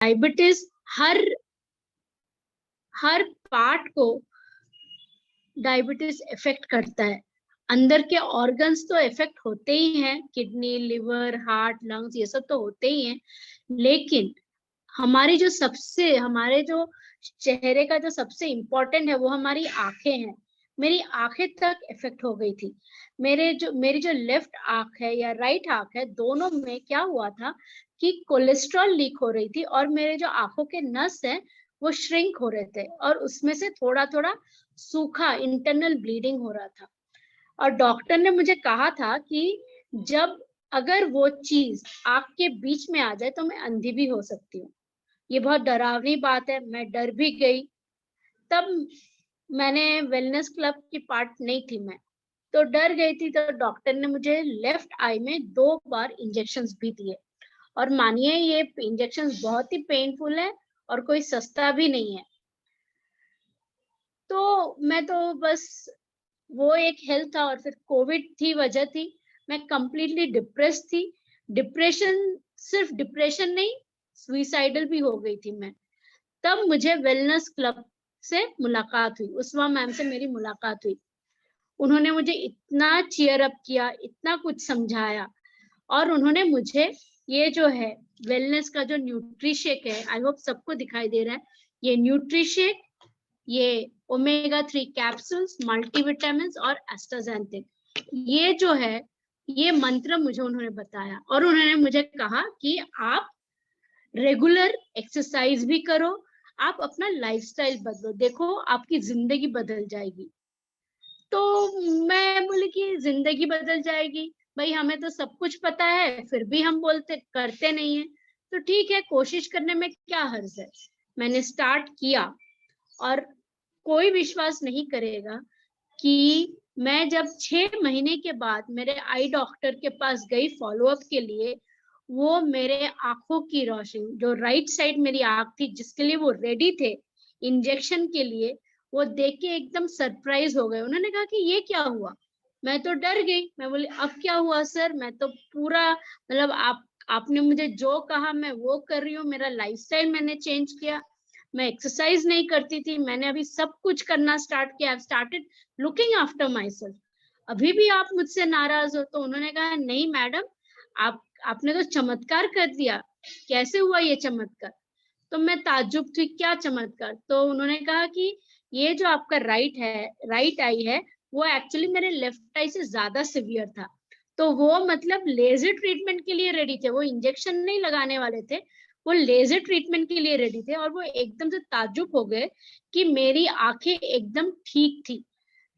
Diabetes हर part को diabetes effect करता है। अंदर के ऑर्गन्स तो इफेक्ट होते ही हैं, किडनी, लिवर, हार्ट, लंग्स, ये सब तो होते ही हैं, लेकिन हमारे जो चेहरे का जो सबसे इम्पोर्टेंट है वो हमारी आंखें हैं। मेरी आंखें तक इफेक्ट हो गई थी। मेरी जो लेफ्ट आंख है या राइट आंख है, दोनों में क्या हुआ था कि कोलेस्ट्रॉल लीक हो रही थी और मेरे जो आंखों के नस है वो श्रिंक हो रहे थे और उसमें से थोड़ा थोड़ा सूखा इंटरनल ब्लीडिंग हो रहा था। और डॉक्टर ने मुझे कहा था कि जब अगर वो चीज आंख के बीच में आ जाए तो मैं अंधी भी हो सकती हूँ। ये बहुत डरावनी बात है, मैं डर भी गई। तब मैंने वेलनेस क्लब की पार्ट नहीं थी मैं, तो डर गई थी। तो डॉक्टर ने मुझे लेफ्ट आई में 2 बार इंजेक्शंस भी दिए और मानिए ये इंजेक्शंस बहुत ही पेनफुल है और कोई सस्ता भी नहीं है। तो मैं तो बस, वो एक हेल्थ था और फिर कोविड थी, वजह थी, मैं कंप्लीटली डिप्रेस थी। डिप्रेशन, सिर्फ डिप्रेशन नहीं, सुइसाइडल भी हो गई थी मैं। तब मुझे वेलनेस क्लब से मुलाकात हुई, उस्मा मैम से मेरी मुलाकात हुई। उन्होंने मुझे इतना चीयर अप किया, इतना कुछ समझाया, और उन्होंने मुझे ये जो है वेलनेस का जो न्यूट्रीशेक है, आई होप सबको दिखाई दे रहा है, ये न्यूट्रीशेक, ये ओमेगा 3 कैप्सूल्स, मल्टीविटामिन और एस्टाजेंथिन, ये जो है ये मंत्र मुझे उन्होंने बताया। और उन्होंने मुझे कहा कि आप रेगुलर एक्सरसाइज भी करो, आप अपना लाइफस्टाइल बदलो, देखो आपकी जिंदगी बदल जाएगी। तो मैं बोली कि जिंदगी बदल जाएगी, भाई हमें तो सब कुछ पता है फिर भी हम बोलते करते नहीं है। तो ठीक है, कोशिश करने में क्या हर्ज है। मैंने स्टार्ट किया और कोई विश्वास नहीं करेगा कि मैं जब 6 महीने के बाद मेरे आई डॉक्टर के पास गई फॉलोअप के लिए, वो मेरे आंखों की रोशनी, जो राइट साइड मेरी आंख थी जिसके लिए वो रेडी थे इंजेक्शन के लिए, वो देख के एकदम सरप्राइज हो गए। उन्होंने कहा कि ये क्या हुआ। मैं तो डर गई, मैं बोली अब क्या हुआ सर, मैं तो पूरा मतलब आपने मुझे जो कहा मैं वो कर रही हूँ, मेरा लाइफस्टाइल मैंने चेंज किया, मैं एक्सरसाइज नहीं करती थी, मैंने अभी सब कुछ करना स्टार्ट किया, I started looking after my self, अभी भी आप मुझसे नाराज हो। तो उन्होंने कहा नहीं मैडम, आपने तो चमत्कार कर दिया, कैसे हुआ ये चमत्कार। तो मैं ताज्जुब थी, क्या चमत्कार। तो उन्होंने कहा कि ये जो आपका राइट आई है, वो एक्चुअली मेरे लेफ्ट आई से ज्यादा सिवियर था, तो वो मतलब लेजर ट्रीटमेंट के लिए रेडी थे, वो इंजेक्शन नहीं लगाने वाले थे, वो लेजर ट्रीटमेंट के लिए रेडी थे। और वो एकदम से ताज्जुब हो गए कि मेरी आंखें एकदम ठीक थी,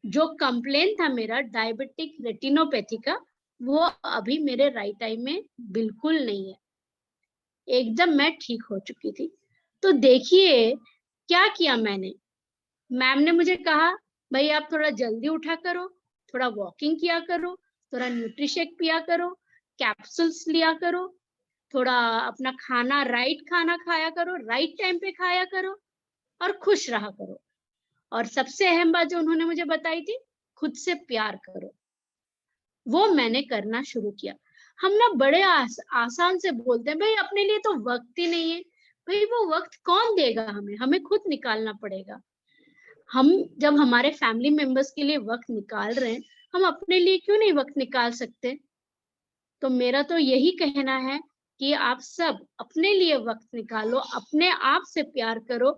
जो कंप्लेन था मेरा डायबिटिक रेटिनोपैथी का, वो अभी मेरे राइट आई में बिल्कुल नहीं है, एकदम मैं ठीक हो चुकी थी। तो देखिए क्या किया मैंने। मैम ने मुझे कहा भाई आप थोड़ा जल्दी उठा करो, थोड़ा वॉकिंग किया करो, थोड़ा न्यूट्रीशेक पिया करो, कैप्सूल्स लिया करो, थोड़ा अपना खाना राइट खाना खाया करो, राइट टाइम पे खाया करो, और खुश रहा करो। और सबसे अहम बात जो उन्होंने मुझे बताई थी, खुद से प्यार करो, वो मैंने करना शुरू किया। हम ना बड़े आसान से बोलते हैं भाई अपने लिए तो वक्त ही नहीं है। भाई वो वक्त कौन देगा हमें, हमें खुद निकालना पड़ेगा। हम जब हमारे फैमिली मेंबर्स के लिए वक्त निकाल रहे हैं, हम अपने लिए क्यों नहीं वक्त निकाल सकते। तो मेरा तो यही कहना है कि आप सब अपने लिए वक्त निकालो, अपने आप से प्यार करो।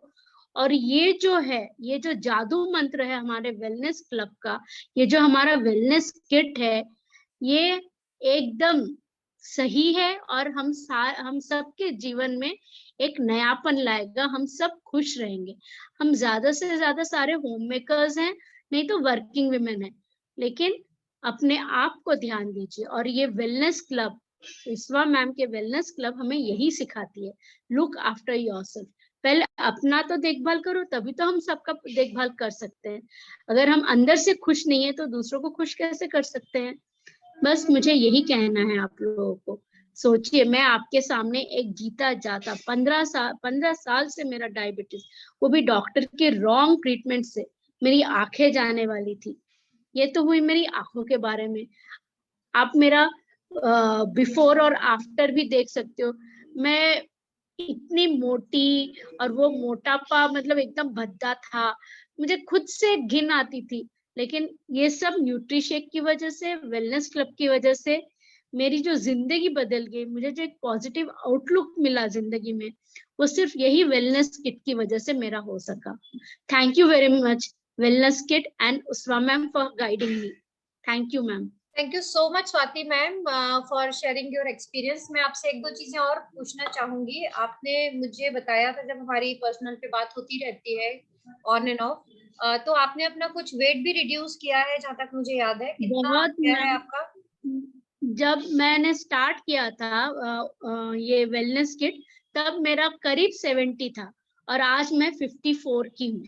और ये जो है, ये जो जादू मंत्र है हमारे वेलनेस क्लब का, ये जो हमारा वेलनेस किट है, ये एकदम सही है और हम सबके जीवन में एक नयापन लाएगा, हम सब खुश रहेंगे। हम ज्यादा से ज्यादा सारे होम मेकर्स हैं, नहीं तो वर्किंग वुमेन है, लेकिन अपने आप को ध्यान दीजिए। और ये वेलनेस क्लब, इस्वा मैम के वेलनेस क्लब हमें यही सिखाती है, लुक आफ्टर योरसेल्फ। पहले अपना तो देखभाल करो, तभी तो हम सबका देखभाल कर सकते हैं। अगर हम अंदर से खुश नहीं है तो दूसरों को खुश कैसे कर सकते हैं। बस मुझे यही कहना है आप लोगों को। सोचिए मैं आपके सामने एक जीता जाता, 15 साल से मेरा डायबिटीज, वो भी डॉक्टर के रॉन्ग ट्रीटमेंट से मेरी आंखें जाने वाली थी। ये तो हुई मेरी आंखों के बारे में। आप मेरा बिफोर और आफ्टर भी देख सकते हो। मैं इतनी मोटी, और वो मोटापा मतलब एकदम भद्दा था, मुझे खुद से घिन आती थी। लेकिन ये सब न्यूट्रीशेक की वजह से, वेलनेस क्लब की वजह से मेरी जो जिंदगी बदल गई, मुझे जो एक पॉजिटिव आउटलुक मिला जिंदगी में, वो सिर्फ यही वेलनेस किट की वजह से मेरा हो सका। Thank you very much wellness kit and Usma ma'am for guiding me. Thank you ma'am. Thank you so much Swati ma'am for sharing your experience. मैं आपसे एक दो चीजें और पूछना चाहूंगी। आपने मुझे बताया था, जब हमारी पर्सनल पे बात होती रहती है ऑन एंड ऑफ, तो आपने अपना कुछ वेट भी रिड्यूस किया है, जहां तक मुझे याद है। कितना बहुत क्या है मैम। आपका? जब मैंने स्टार्ट किया था ये वेलनेस किट, तब मेरा करीब 70 था, और आज मैं 54 की हूँ।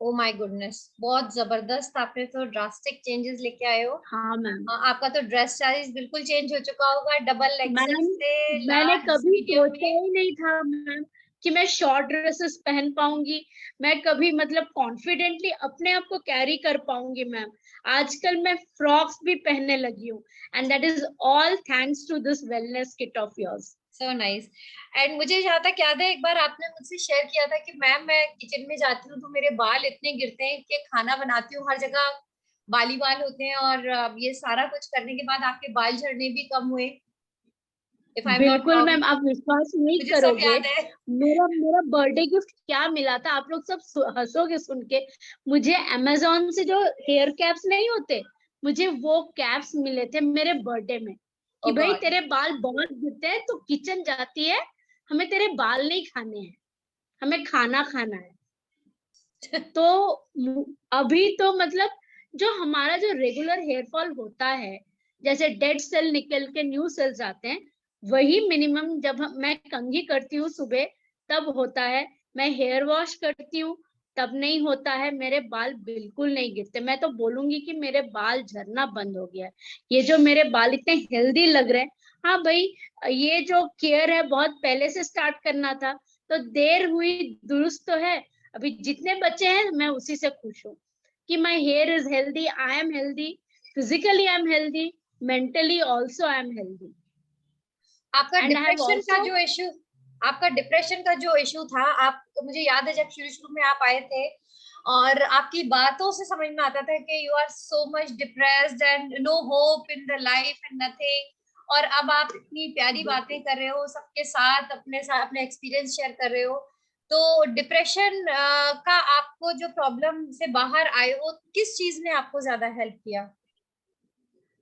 ओ माय गुडनेस, बहुत जबरदस्त। आपने तो ड्रास्टिक चेंजेस लेके आए हो। हाँ मैम। आपका तो ड्रेस साइज बिल्कुल चेंज हो चुका होगा, डबल एक्सेल मैम से मैंने लार्ज कभी मीडियम सोचा में। ही नहीं था मैम कि मैं शॉर्ट ड्रेसेस पहन पाऊंगी, मैं कभी मतलब कॉन्फिडेंटली अपने आप को कैरी कर पाऊंगी मैम। आजकल मैं फ्रॉक्स भी पहनने लगी हूँ, and that is all thanks to this wellness kit of yours. So nice. And मुझे जहाँ तक याद है, एक बार आपने मुझसे शेयर किया था कि मैम मैं किचन में जाती हूँ तो मेरे बाल इतने गिरते हैं कि खाना बनाती हूँ हर जगह बाली बाल होते हैं, और ये सारा कुछ करने के बाद आपके बाल झड़ने भी कम हुए, इफ आई एम नॉट बिल्कुल रॉन्ग। मैम, आप विश्वास नहीं मुझे सब करोगे, याद है। मेरा मेरा बर्थडे गिफ्ट क्या मिला था, आप लोग सब हंसोगे सुन के। मुझे अमेजोन से जो हेयर कैप्स नहीं होते, मुझे वो कैप्स मिले थे मेरे बर्थडे में, कि ओ भाई गॉड। तेरे बाल बहुत गिरते हैं तो किचन जाती है, हमें तेरे बाल नहीं खाने हैं, हमें खाना खाना है। तो अभी तो मतलब जो हमारा जो रेगुलर हेयर फॉल होता है, जैसे डेड सेल निकल के न्यू सेल्स आते हैं, वही मिनिमम जब मैं कंघी करती हूँ सुबह तब होता है, मैं हेयर वॉश करती हूँ तब नहीं होता है, मेरे बाल बिल्कुल नहीं गिरते। मैं तो बोलूंगी कि मेरे बाल झड़ना बंद हो गया है। ये जो मेरे बाल इतने हेल्दी लग रहे हैं, हाँ भाई, ये जो केयर है बहुत पहले से स्टार्ट करना था, तो देर हुई दुरुस्त तो है। अभी जितने बच्चे हैं मैं उसी से खुश हूँ कि my here is healthy, I am healthy, physically I am healthy, mentally also I am healthy, आपका एंड आई हैव डिप्रेशन का ऑल्सो। जो इशू, आपका डिप्रेशन का जो इशू था, आप तो मुझे याद है जब शुरू शुरू में आप आए थे, और आपकी बातों से समझ में आता था कि you are so much depressed and no hope in the life and nothing. और अब आप इतनी प्यारी बातें कर रहे हो सबके साथ अपने एक्सपीरियंस शेयर कर रहे हो। तो डिप्रेशन का आपको जो प्रॉब्लम से बाहर आए हो, किस चीज ने आपको ज्यादा हेल्प किया?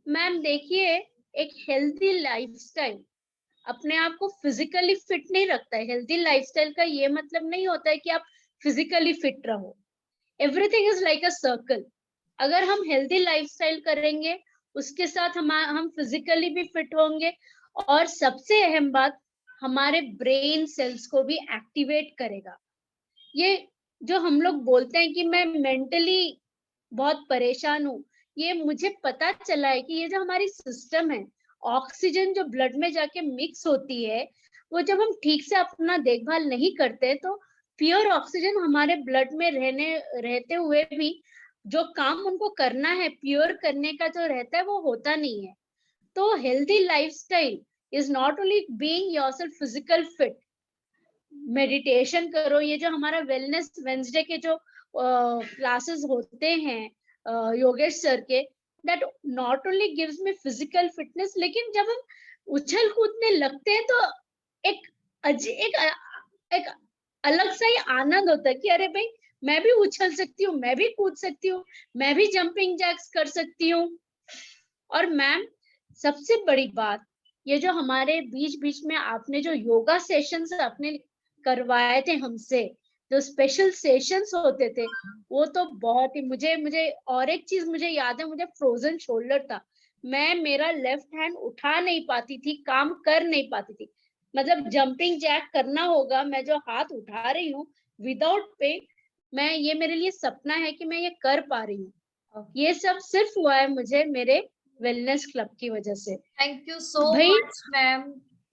मैम देखिए, एक हेल्दी लाइफस्टाइल अपने आप को फिजिकली फिट नहीं रखता है। हेल्दी लाइफस्टाइल का ये मतलब नहीं होता है कि आप फिजिकली फिट रहो। Everything is like a circle. अगर हम हेल्दी लाइफस्टाइल करेंगे, उसके साथ हम फिजिकली भी फिट होंगे, और सबसे अहम बात, हमारे ब्रेन सेल्स को भी एक्टिवेट करेगा। ये जो हम लोग बोलते हैं कि मैं मेंटली बहुत परेशान हूँ, ये मुझे पता चला है कि ये जो हमारी सिस्टम है, ऑक्सीजन जो ब्लड में जाके मिक्स होती है, वो जब हम ठीक से अपना देखभाल नहीं करते, तो प्योर ऑक्सीजन हमारे ब्लड में रहते हुए भी जो काम उनको करना है, प्योर करने का जो रहता है, वो होता नहीं है। तो healthy lifestyle is not only being yourself physical fit, meditation करो। ये जो हमारा वेलनेस वेंसडे के जो क्लासेस होते हैं योगेश सर के, that not only gives me physical fitness, लेकिन जब हम उछल कूदने लगते हैं तो एक एक अलग सा ही आनंद होता है कि अरे भाई, मैं भी उछल सकती हूँ, मैं भी कूद सकती हूँ, मैं भी जंपिंग जैक्स कर सकती हूँ। और मैम, सबसे बड़ी बात, ये जो हमारे बीच बीच में आपने जो योगा सेशंस आपने करवाए थे हमसे, जो स्पेशल सेशंस होते थे, वो तो बहुत ही मुझे मुझे और एक चीज मुझे याद है, मुझे फ्रोजन शोल्डर था। मैं मेरा लेफ्ट हैंड उठा नहीं पाती थी, काम कर नहीं पाती थी। मतलब जंपिंग जैक करना होगा, मैं जो हाथ उठा रही हूँ विदाउट पेन, मैं ये मेरे लिए सपना है कि मैं ये कर पा रही हूँ। ये सब सिर्फ हुआ है मुझे मेरे वेलनेस क्लब की वजह से। थैंक यू सो भाई, मच मैम।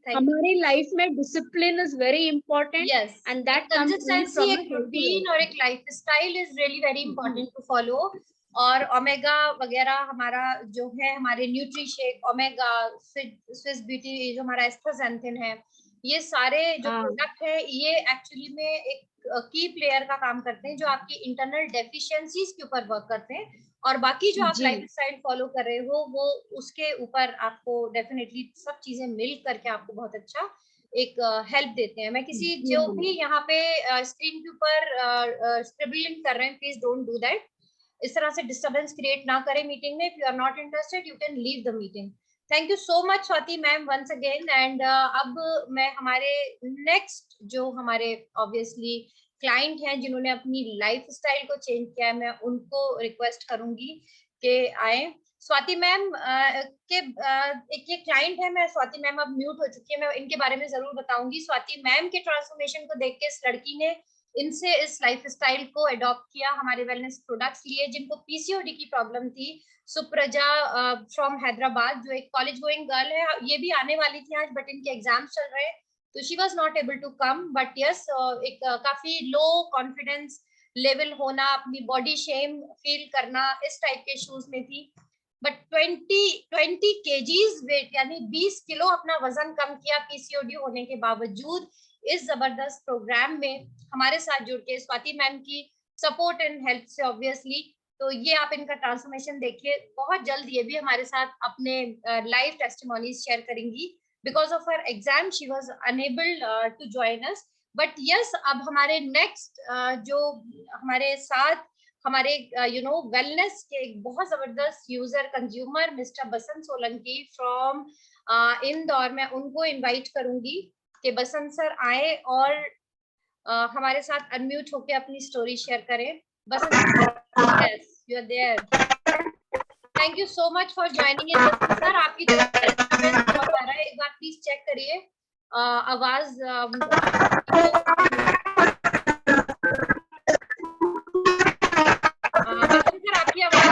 थैंक हमारी लाइफ में discipline is very important, yes, and एक that comes only consistency, from a एक हेल्दी रूटीन और एक life. Lifestyle is really very important to follow. और ओमेगा वगैरह हमारा जो है, हमारे nutri shake, omega, Swiss beauty जो हमारा एस्थाजेंथिन है, ये सारे जो हाँ प्रोडक्ट है ये एक्चुअली में एक की प्लेयर का काम करते हैं, जो आपकी इंटरनल डेफिशिएंसीज के ऊपर वर्क करते हैं, और बाकी जो आप जी लाइफस्टाइल फॉलो कर रहे हो वो उसके ऊपर आपको डेफिनेटली सब चीजें मिल करके आपको बहुत अच्छा एक हेल्प देते हैं। मैं किसी जी जो मैम भी यहाँ पे स्क्रीन के ऊपर स्क्रिबलिंग कर रहे हैं, प्लीज डोंट डू दैट। इस तरह से डिस्टरबेंस क्रिएट ना करें मीटिंग में। If you are not interested you can leave the meeting. Thank you so much Swati ma'am once again. And अब मैं हमारे नेक्स्ट जो हमारे ऑब्वियसली क्लाइंट हैं जिन्होंने अपनी लाइफ स्टाइल को चेंज किया है, मैं उनको रिक्वेस्ट करूंगी कि आए। स्वाति मैम के एक ये क्लाइंट है, मैं स्वाति मैम अब म्यूट हो चुकी है, मैं इनके बारे में जरूर बताऊंगी। स्वाति मैम के ट्रांसफॉर्मेशन को देख के इस लड़की ने इनसे इस लाइफस्टाइल को अडॉप्ट किया, हमारे वेलनेस प्रोडक्ट्स लिए। जिनको पीसीओडी की प्रॉब्लम थी, सुप्रजा फ्रॉम हैदराबाद, जो एक कॉलेज गोइंग गर्ल है, ये भी आने वाली थी आज बट इनके एग्जाम्स चल रहे हैं तो she was not able to come. But yes, एक काफी लो कॉन्फिडेंस लेवल होना, अपनी बॉडी शेम फील करना, इस टाइप के इश्यूज में थी। बट 20 केजीज वेट यानी 20 किलो अपना वजन कम किया पीसीओडी होने के बावजूद इस जबरदस्त प्रोग्राम में हमारे साथ जुड़ के, स्वाति मैम की सपोर्ट एंड हेल्प से ऑब्वियसली। तो ये आप इनका ट्रांसफॉर्मेशन देखिए। बहुत जल्द ये भी हमारे साथ अपने लाइव टेस्टिमोनीज शेयर करेंगी। Because of her exam she was unable to join us. But yes, अब हमारे नेक्स्ट जो हमारे साथ हमारे वेलनेस के एक बहुत जबरदस्त user consumer mister Basant Solanki from Indore, मैं उनको इनवाइट करूंगी कि बसंत सर आए और हमारे साथ अनम्यूट होके अपनी स्टोरी शेयर करें। Basant, yes you are there. Thank you so much for joining in. Basant sir, आपकी तरफ से डिस्टर्बेंस बहुत आ रहा है, एक बार प्लीज चेक करिए आवाज। बसंत सर, आपकी आवाज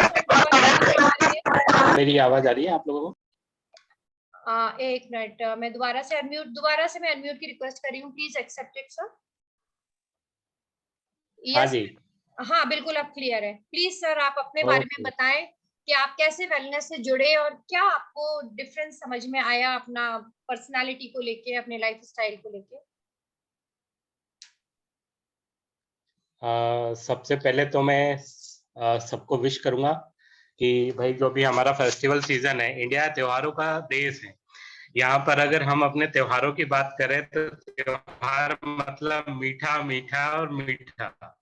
मेरी आवाज आ रही है आप लोगों को? एक मिनट, मैं दोबारा से अनम्यूट की रिक्वेस्ट कर रही हूँ, प्लीज एक्सेप्ट इट सर। हाँ यस, जी, हाँ बिल्कुल अब क्लियर है। प्लीज सर आप अपने बारे में ओके। बताएं कि आप कैसे वेलनेस से जुड़े और क्या आपको डिफरेंस समझ में आया अपना पर्सनालिटी को लेके, अपने लाइफ स्टाइल को लेके। सबसे पहले तो मैं सबको विश करूंगा कि भाई जो भी हमारा फेस्टिवल सीजन है, इंडिया त्योहारों का देश है। यहाँ पर अगर हम अपने त्योहारों की बात करें तो त्योहार मतलब मीठा मीठा और मीठा,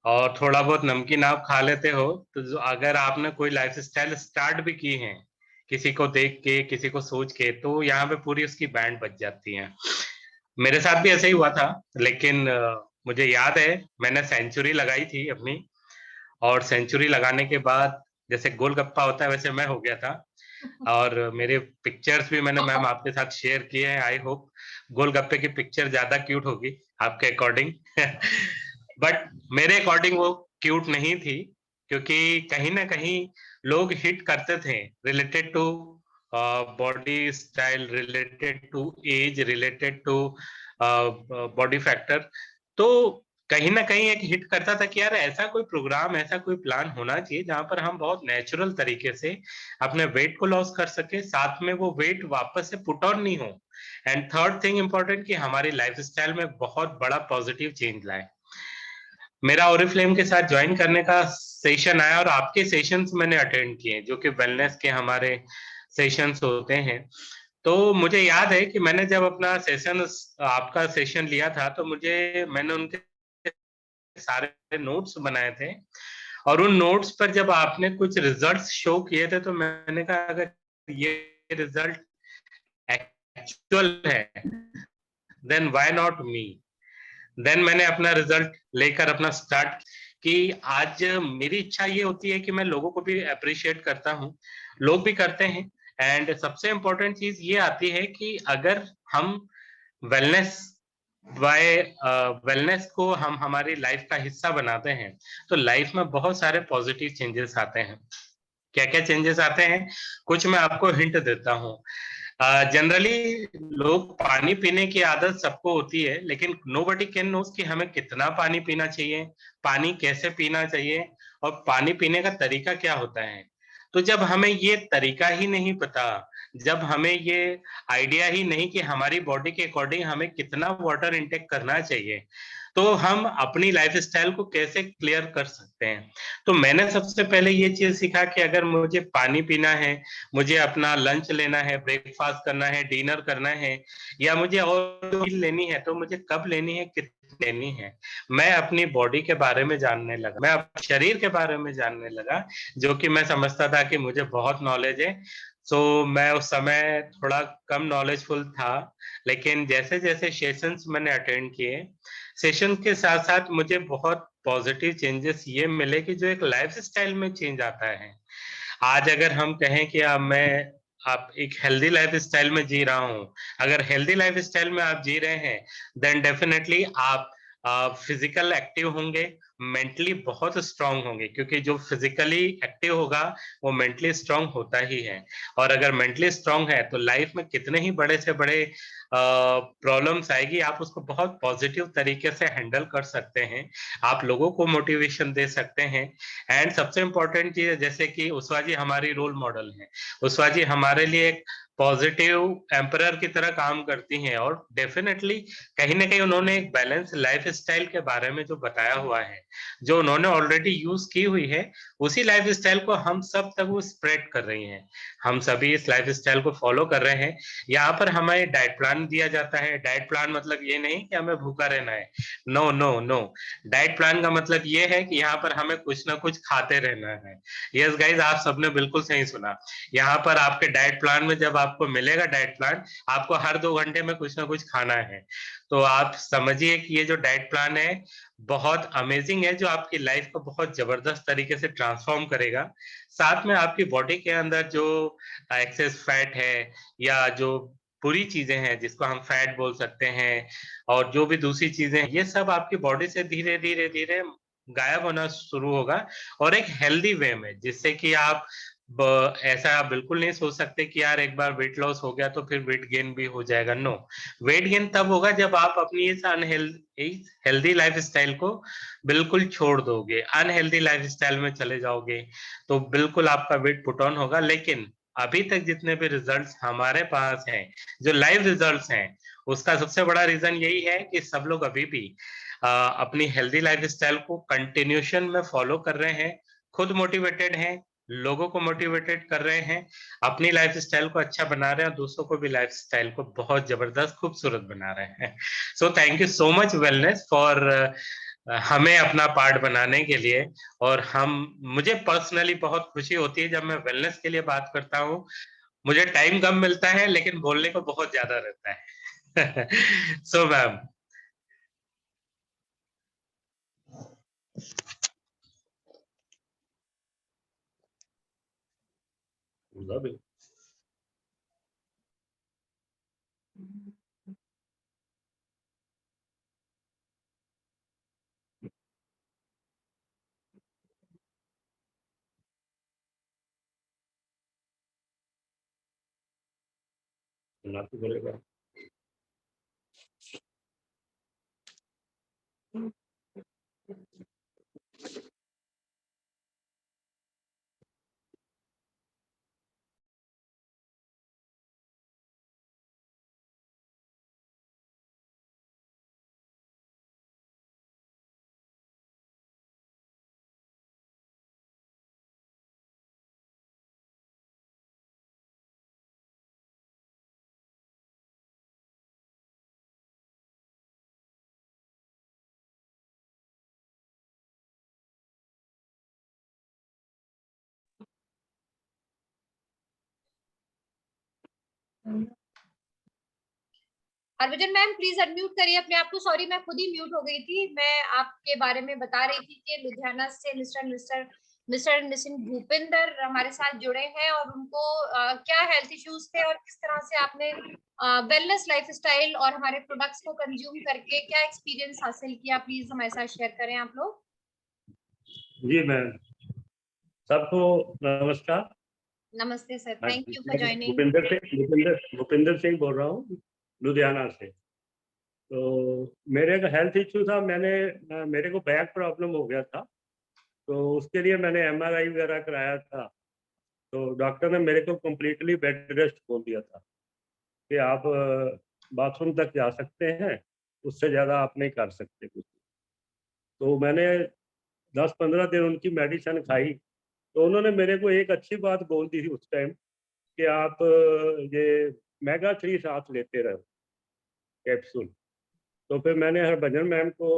और थोड़ा बहुत नमकीन आप खा लेते हो। तो अगर आपने कोई लाइफस्टाइल स्टार्ट भी की है किसी को देख के, किसी को सोच के, तो यहाँ पे पूरी उसकी बैंड बज जाती है। मेरे साथ भी ऐसे ही हुआ था, लेकिन मुझे याद है मैंने सेंचुरी लगाई थी अपनी, और सेंचुरी लगाने के बाद जैसे गोलगप्पा होता है वैसे मैं हो गया था। और मेरे पिक्चर्स भी मैंने मैम आपके साथ शेयर किए हैं। आई होप गोलगप्पे की पिक्चर ज्यादा क्यूट होगी आपके अकॉर्डिंग। बट मेरे अकॉर्डिंग वो क्यूट नहीं थी, क्योंकि कहीं ना कहीं लोग हिट करते थे related to body style, related to age, related to body factor. तो कहीं ना कहीं एक हिट करता था कि यार ऐसा कोई प्रोग्राम, ऐसा कोई प्लान होना चाहिए जहां पर हम बहुत नेचुरल तरीके से अपने वेट को लॉस कर सके, साथ में वो वेट वापस से पुट ऑन नहीं हो। एंड थर्ड थिंग इम्पोर्टेंट कि हमारी लाइफस्टाइल में बहुत बड़ा पॉजिटिव चेंज लाए। मेरा ओरिफ्लेम के साथ ज्वाइन करने का सेशन आया और आपके सेशंस मैंने अटेंड किए जो कि वेलनेस के हमारे सेशंस होते हैं। तो मुझे याद है कि मैंने जब अपना सेशन, आपका सेशन लिया था, तो मैंने उनके सारे नोट्स बनाए थे, और उन नोट्स पर जब आपने कुछ रिजल्ट्स शो किए थे तो मैंने कहा अगर ये रिजल्ट एक्चुअल है then why not me. Then मैंने अपना रिजल्ट लेकर अपना स्टार्ट कि आज मेरी इच्छा ये होती है कि मैं लोगों को भी अप्रिशिएट करता हूँ, लोग भी करते हैं। एंड सबसे इम्पोर्टेंट चीज ये आती है कि अगर हम वेलनेस वेलनेस को हम हमारी लाइफ का हिस्सा बनाते हैं तो लाइफ में बहुत सारे पॉजिटिव चेंजेस आते हैं। क्या क्या चेंजेस आते हैं, कुछ मैं आपको हिंट देता हूँ। जनरली लोग पानी पीने की आदत सबको होती है, लेकिन नोबडी कैन नोस कि हमें कितना पानी पीना चाहिए, पानी कैसे पीना चाहिए, और पानी पीने का तरीका क्या होता है। तो जब हमें ये तरीका ही नहीं पता, जब हमें ये आइडिया ही नहीं कि हमारी बॉडी के अकॉर्डिंग हमें कितना वाटर इंटेक करना चाहिए, तो हम अपनी लाइफस्टाइल को कैसे क्लियर कर सकते हैं। तो मैंने सबसे पहले ये चीज सीखा कि अगर मुझे पानी पीना है, मुझे अपना लंच लेना है, ब्रेकफास्ट करना है, डिनर करना है, या मुझे और मील लेनी है, तो मुझे कब लेनी है, कितनी लेनी है। मैं अपनी बॉडी के बारे में जानने लगा, मैं अपने शरीर के बारे में जानने लगा, जो कि मैं समझता था कि मुझे बहुत नॉलेज है। सो मैं उस समय थोड़ा कम नॉलेजफुल था, लेकिन जैसे जैसे सेशंस मैंने अटेंड किए, सेशन के साथ साथ मुझे बहुत पॉजिटिव चेंजेस ये मिले कि जो एक लाइफ स्टाइल में चेंज आता है। आज अगर हम कहें कि आप एक हेल्दी लाइफ स्टाइल में जी रहा हूं, अगर हेल्दी लाइफ स्टाइल में आप जी रहे हैं, देन डेफिनेटली आप फिजिकल एक्टिव होंगे, मेंटली बहुत स्ट्रांग होंगे, क्योंकि जो फिजिकली एक्टिव होगा वो मेंटली स्ट्रांग होता ही है। और अगर मेंटली स्ट्रांग है तो लाइफ में कितने ही बड़े से बड़े प्रॉब्लम्स आएगी, आप उसको बहुत पॉजिटिव तरीके से हैंडल कर सकते हैं, आप लोगों को मोटिवेशन दे सकते हैं। एंड सबसे इम्पोर्टेंट चीज है, जैसे कि उषा जी हमारी रोल मॉडल है, उषा जी हमारे लिए एक पॉजिटिव एम्परर की तरह काम करती हैं, और डेफिनेटली कहीं ना कहीं उन्होंने एक बैलेंस लाइफ स्टाइल के बारे में जो बताया हुआ है, जो उन्होंने ऑलरेडी यूज की हुई है, उसी लाइफ स्टाइल को हम सब तक वो स्प्रेड कर रही हैं। हम सभी इस लाइफ स्टाइल को फॉलो कर रहे हैं। यहाँ पर हमें डाइट प्लान दिया जाता है। डाइट प्लान मतलब ये नहीं कि हमें भूखा रहना है, no no no. Diet plan का मतलब ये है कि यहाँ पर हमें कुछ ना कुछ खाते रहना है। यस गाइज, आप सबने बिल्कुल सही सुना। यहाँ पर आपके डाइट प्लान में जब आपको मिलेगा डाइट प्लान, आपको हर 2 घंटे में कुछ ना कुछ खाना है। तो आप समझिए कि ये जो डाइट प्लान है बहुत अमेजिंग है, जो आपकी लाइफ को बहुत जबरदस्त तरीके से ट्रांसफॉर्म करेगा। साथ में आपकी बॉडी के अंदर जो एक्सेस फैट है, या जो बुरी चीजें हैं जिसको हम फैट बोल सकते हैं, और जो भी दूसरी चीजें, ये सब आपकी बॉडी से धीरे धीरे धीरे गायब होना शुरू होगा, और एक हेल्दी वे में, जिससे कि आप ऐसा आप बिल्कुल नहीं सोच सकते कि यार एक बार वेट लॉस हो गया तो फिर वेट गेन भी हो जाएगा। नो, वेट गेन तब होगा जब आप अपनी इस हेल्दी लाइफ स्टाइल को बिल्कुल छोड़ दोगे, अनहेल्दी लाइफ स्टाइल में चले जाओगे, तो बिल्कुल आपका वेट पुट ऑन होगा। लेकिन अभी तक जितने भी रिजल्ट्स हमारे पास हैं, जो लाइव रिजल्ट्स हैं, उसका सबसे बड़ा रीजन यही है कि सब लोग अभी भी अपनी हेल्दी लाइफ स्टाइल को कंटिन्यूशन में फॉलो कर रहे हैं, खुद मोटिवेटेड हैं, लोगों को मोटिवेटेड कर रहे हैं, अपनी लाइफ स्टाइल को अच्छा बना रहे हैं, और दूसरों को भी लाइफ स्टाइल को बहुत जबरदस्त खूबसूरत बना रहे हैं। So thank you so much wellness for हमें अपना पार्ट बनाने के लिए। और मुझे पर्सनली बहुत खुशी होती है जब मैं वेलनेस के लिए बात करता हूँ। मुझे टाइम कम मिलता है, लेकिन बोलने को बहुत ज्यादा रहता है। So ma'am, love it. नातू बोलेगा। हरभजन मैम प्लीज अनम्यूट करिए अपने आप को। सॉरी, मैं खुद ही म्यूट हो गई थी। मैं आपके बारे में बता रही थी कि लुधियाना से मिस्टर एंड मिसेस भूपिंदर हमारे साथ जुड़े हैं, और उनको क्या हेल्थ इश्यूज थे और किस तरह से आपने वेलनेस लाइफस्टाइल और हमारे प्रोडक्ट्स को कंज्यूम करके क्या एक्सपीरियंस हासिल किया। प्लीज हमारे साथ शेयर करें आप लोग। जी मैम, सबको नमस्कार। नमस्ते sir, thank you for joining. Bhupinder Singh बोल रहा हूँ लुधियाना से। तो मेरे का हेल्थ इश्यू था, मेरे को बैक प्रॉब्लम हो गया था, तो उसके लिए मैंने MRI वगैरह कराया था। तो डॉक्टर ने मेरे को कम्प्लीटली बेड रेस्ट बोल दिया था कि आप बाथरूम तक जा सकते हैं, उससे ज़्यादा आप नहीं कर सकते कुछ। तो मैंने 10-15 दिन उनकी मेडिसिन खाई, तो उन्होंने मेरे को एक अच्छी बात बोल दी थी उस टाइम कि आप ये मेगा 3 साथ लेते रहो कैप्सूल। तो फिर मैंने हरभजन मैम को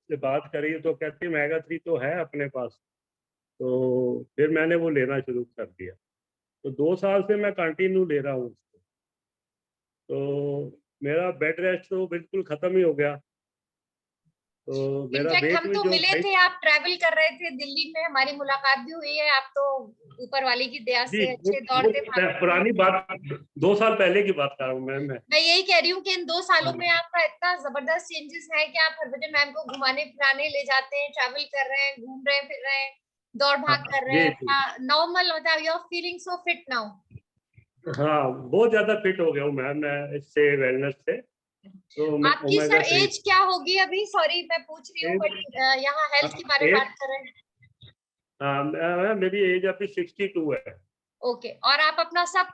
से बात करी, तो कहती मेगा 3 तो है अपने पास। तो फिर मैंने वो लेना शुरू कर दिया, तो 2 साल से मैं कंटिन्यू ले रहा हूँ उसको। तो मेरा बेड रेस्ट तो बिल्कुल ख़त्म ही हो गया। तो मेरा इनफैक्ट वेट हम भी तो जो मिले थे, आप ट्रैवल कर रहे थे दिल्ली में, हमारी मुलाकात भी हुई है। आप तो ऊपर वाले की दया जी, से अच्छे दौड़ते भागते हैं। पुरानी बात, 2 साल पहले की बात कर रहा हूँ मैं। मैं यही कह रही हूँ कि इन 2 सालों में आपका इतना जबरदस्त चेंजेस है कि आप हरभजन मैम को घुमाने फिराने ले जाते हैं, ट्रैवल कर रहे हैं, घूम रहे हैं, फिर रहे हैं, दौड़ भाग कर रहे जी जी, हैं, नॉर्मल मतलब you are feeling so fit now. हाँ बहुत ज्यादा फिट हो गया हूँ मैं इससे, वेलनेस से। तो मैं आपकी सर ओमेगा 3 एज क्या होगी अभी? सॉरी मैं पूछ रही हूँ, बट यहाँ हेल्थ के बारे में एज, बात कर रहे हैं। मेरी एज अभी 62 है। ओके, और आप अपना सब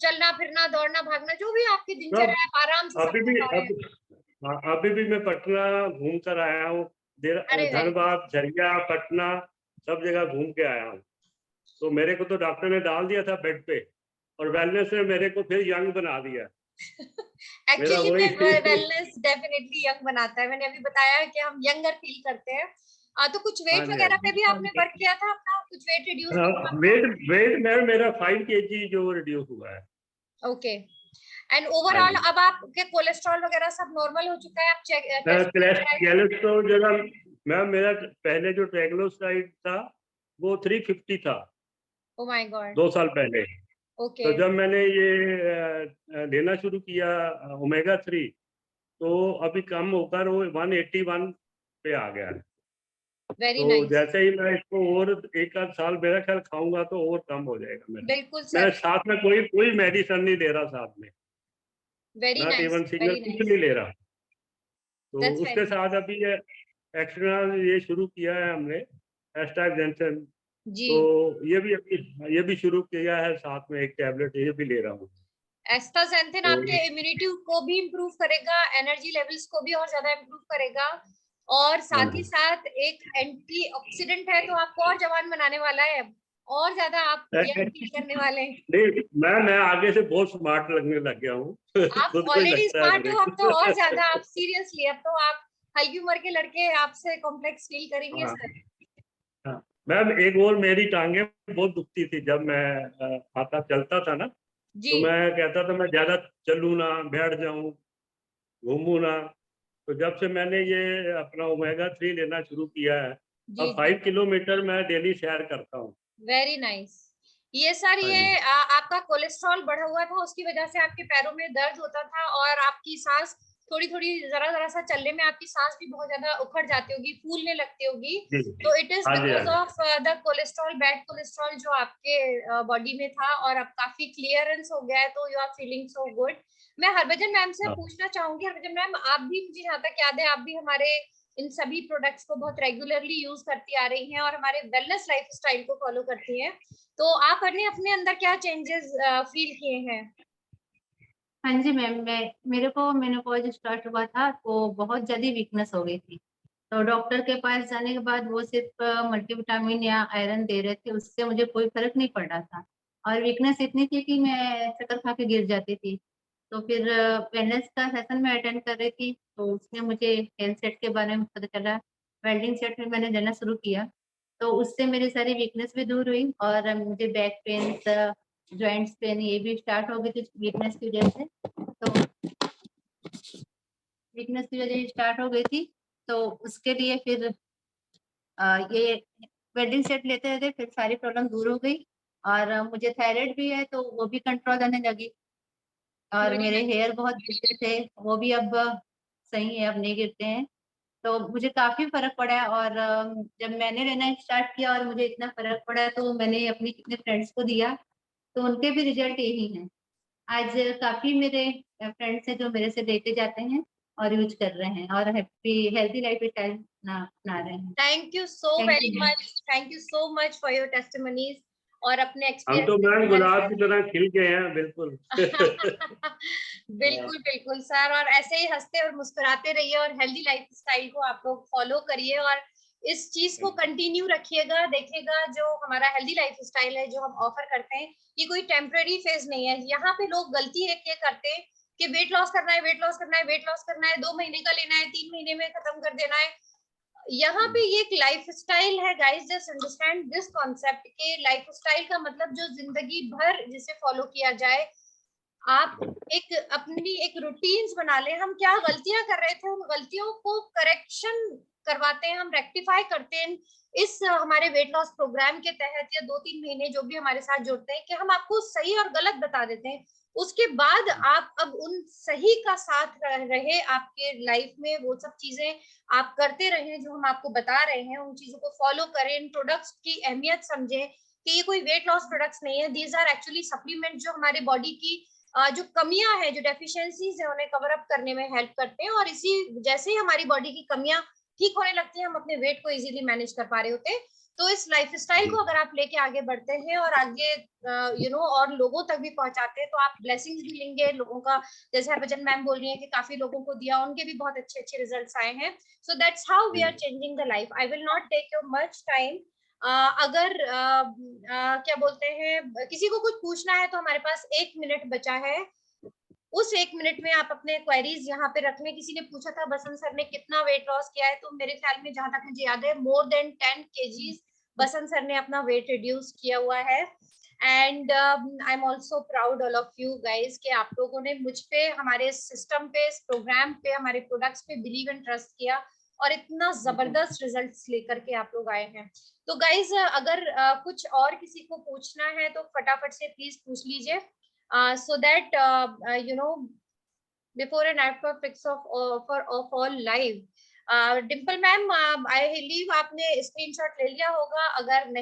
चलना फिरना दौड़ना भागना जो भी आपकी दिनचर्या सब है, आप आराम से सब अभी कर भी पा रहे हैं? अभी भी मैं पटना घूम कर आया हूँ, अरे वेरी गुड। धनबाद, झरिया, पटना, सब जगह घूम के आया हूँ। तो मेरे को तो डॉक्टर ने डाल दिया था बेड पे, और वेलनेस ने मेरे को फिर यंग बना दिया। मेरा एक्चुअली वही में वेलनेस डेफिनेटली यंग बनाता है। मैंने अभी बताया कि हम यंगर फील करते हैं। तो कुछ हाँ वेट जी, हाँ वगैरह पे जी। भी आपने वर्क किया था अपना? कुछ वेट रिड्यूस करना हाँ, आपका? वेट वेट में मेरा 5 kg जो रिड्यूस हुआ है। ओके, एंड हाँ ओवरऑल जी। अब आपके कोलेस्ट्रॉल वगैरह सब नॉर्मल हो चुका है? आप चेक टेस्ट वगैरह? कोलेस्ट्रॉल जरा, मैम मेरा पहले जो ट्राइग्लिसराइड था वो 350 था ओ माय गॉड। 2 साल पहले। ओके, तो जब मैंने ये लेना शुरू किया ओमेगा 3, तो अभी कम होकर वो 181 पे आ गया है। वेरी तो नाइस। जैसे ही मैं इसको और 1 आध साल मेरा ख्याल खाऊंगा तो और कम हो जाएगा मेरा। बिल्कुल मैं सर, साथ में कोई कोई मेडिसिन नहीं ले रहा साथ में, very not nice, even single, very कुछ नाइस, नहीं ले रहा। तो दैट्स उसके वेरी साथ नाइस। अभी ये एक्स्ट्रा ये शुरू किया है हमने, एस्टाग्जेंशन। जी, तो ये भी शुरू किया है, साथ में एक टैबलेट ये भी ले रहा हूँ। एस्टाजेंथिन तो आपके इम्यूनिटी को भी इम्प्रूव करेगा, एनर्जी लेवल्स को भी और ज्यादा इम्प्रूव करेगा, और हाँ साथ ही जी, साथ एक एंटीऑक्सीडेंट है, तो आपको और जवान बनाने वाला है, और ज्यादा आप यंग फील करने वाले हैं। नहीं मैं आगे से बहुत स्मार्ट लगने लग गया हूँ आप खुद को ही ऑलरेडी लगता है स्मार्ट मेरे हो, अब तो को। और ज्यादा आप सीरियसली, अब तो आप हल्की उम्र के लड़के आपसे कॉम्प्लेक्स फील करेंगे हाँ, सर। हाँ। मैम एक और, मेरी टांगे बहुत दुखती थी जब मैं आता चलता था ना, जी तो मैं कहता था मैं ज्यादा चलूँ ना, बैठ जाऊं, घूमूं ना। तो जब से मैंने ये अपना ओमेगा 3 लेना शुरू किया है, जी अब जी, 5 किलोमीटर मैं डेली सैर करता हूँ। Very nice. ये सर, हाँ ये जी, आपका कोलेस्ट्रॉल बढ़ा हुआ था, उसकी वजह से आपके पैरों में दर्द होता था, और आपकी सांस थोड़ी थोड़ी जरा जरा सा चलने में आपकी सांस भी बहुत ज्यादा उखड़ जाती होगी, फूलने लगती होगी। जी, तो इट इज हाँ जी, हाँ बिकॉज जी। Of the cholesterol, bad cholesterol जो आपके बॉडी में था, और अब काफी क्लियरेंस हो गया है, तो you are feeling so good. मैं हरभजन मैम से हाँ, पूछना चाहूंगी, हरभजन मैम आप भी, मुझे जहाँ तक याद है, आप भी हमारे इन सभी प्रोडक्ट्स को बहुत रेगुलरली यूज करती आ रही हैं, और हमारे वेलनेस लाइफस्टाइल को फॉलो करती हैं। तो आपने अपने अंदर क्या चेंजेस फील किए हैं? हाँ जी मैम, मेरे को मेनोपॉज स्टार्ट हुआ था तो बहुत ज़्यादा वीकनेस हो गई थी। तो डॉक्टर के पास जाने के बाद वो सिर्फ मल्टीविटामिन या आयरन दे रहे थे, उससे मुझे कोई फर्क नहीं पड़ रहा था, और वीकनेस इतनी थी कि मैं चक्कर खा के गिर जाती थी। तो फिर वेलनेस का सेशन में अटेंड कर रही थी, तो उसमें मुझे हेल्थ सेट के बारे में पता चला। वेल्डिंग सेट में मैंने लेना शुरू किया, तो उससे मेरी सारी वीकनेस भी दूर हुई, और मुझे बैक पेन, जॉइंट्स पेन ये भी स्टार्ट हो गई थी वीकनेस की वजह से। तो वीकनेस की वजह से स्टार्ट हो गई थी, तो उसके लिए फिर ये वेल्डिंग सेट लेते रहते फिर सारी प्रॉब्लम दूर हो गई। और मुझे थायराइड भी है, तो वो भी कंट्रोल आने लगी। और वेरी मेरे नाइस। हेयर बहुत गिरते थे, वो भी अब सही है, अब नहीं गिरते हैं। तो मुझे काफी फर्क पड़ा है, और जब मैंने लेना स्टार्ट किया और मुझे इतना फर्क पड़ा, तो मैंने अपने कितने फ्रेंड्स को दिया, तो उनके भी रिजल्ट यही है। आज काफी मेरे फ्रेंड्स हैं जो मेरे से लेके जाते हैं और यूज कर रहे हैं, और हैप्पी हेल्थी लाइफ स्टाइल अपना रहे हैं। Thank you so thank very you. Much, thank you so much for your testimonies. और अपने हम तो मैम गुलाब की तरह खिल गए हैं, बिल्कुल। बिल्कुल बिल्कुल सर, और ऐसे ही हंसते और मुस्कुराते रहिए और हेल्दी लाइफस्टाइल को आप लोग फॉलो करिए और इस चीज को कंटिन्यू रखिएगा। देखिएगा जो हमारा हेल्दी लाइफस्टाइल है जो हम ऑफर करते हैं, ये कोई टेम्पररी फेज नहीं है। यहाँ पे लोग गलती एक ये करते हैं कि वेट लॉस करना है, वेट लॉस करना है, वेट लॉस करना है, 2 महीने का लेना है, 3 महीने में खत्म कर देना है। यहाँ पे ये एक लाइफस्टाइल है guys, just understand this concept के लाइफस्टाइल का मतलब जो जिंदगी भर जिसे फॉलो किया जाए। आप एक अपनी एक रूटीन्स बना ले। हम क्या गलतियां कर रहे थे, उन गलतियों को करेक्शन करवाते हैं, हम रेक्टिफाई करते हैं इस हमारे वेट लॉस प्रोग्राम के तहत, या 2-3 महीने जो भी हमारे साथ जुड़ते हैं कि हम आपको सही और गलत बता देते हैं। उसके बाद आप अब उन सही का साथ रहे आपके लाइफ में, वो सब चीजें आप करते रहें जो हम आपको बता रहे हैं, उन चीजों को फॉलो करें, इन प्रोडक्ट्स की अहमियत समझें कि ये कोई वेट लॉस प्रोडक्ट्स नहीं है, दीज आर एक्चुअली सप्लीमेंट जो हमारे बॉडी की जो कमियां हैं, जो डेफिशिएंसीज है, उन्हें कवर अप करने में हेल्प करते हैं। और इसी जैसे ही हमारी बॉडी की कमियां ठीक होने लगती है, हम अपने वेट को इजीली मैनेज कर पा रहे होते हैं। तो इस लाइफस्टाइल को अगर आप लेके आगे बढ़ते हैं और आगे और लोगों तक भी पहुंचाते हैं, तो आप ब्लेसिंग्स भी लेंगे लोगों का। जैसे हरभजन मैम बोल रही है कि काफी लोगों को दिया, उनके भी बहुत अच्छे अच्छे रिजल्ट्स आए हैं। So that's how we are changing the life. I will not take your much time. अगर क्या बोलते हैं, किसी को कुछ पूछना है तो हमारे पास 1 मिनट बचा है। उस 1 मिनट में आप अपने क्वेरीज यहाँ पे रख लें। किसी ने पूछा था बसंत सर ने कितना वेट लॉस किया है, तो मेरे ख्याल में जहां तक मुझे याद है मोर देन 10 kgs बसंत सर ने अपना वेट रिड्यूस किया हुआ है। And I am also proud all of you guys कि आप लोगों ने मुझ पे, हमारे सिस्टम पे, इस प्रोग्राम पे, हमारे प्रोडक्ट्स पे बिलीव एंड ट्रस्ट किया और इतना जबरदस्त रिजल्ट्स लेकर के आप लोग आए हैं। तो गाइज अगर कुछ और किसी को पूछना है तो फटाफट से प्लीज पूछ लीजिए, so that before and after pics of all live. Dimple ma'am I believe आपने स्क्रीनशॉट ले लिया होगा, अगर नहीं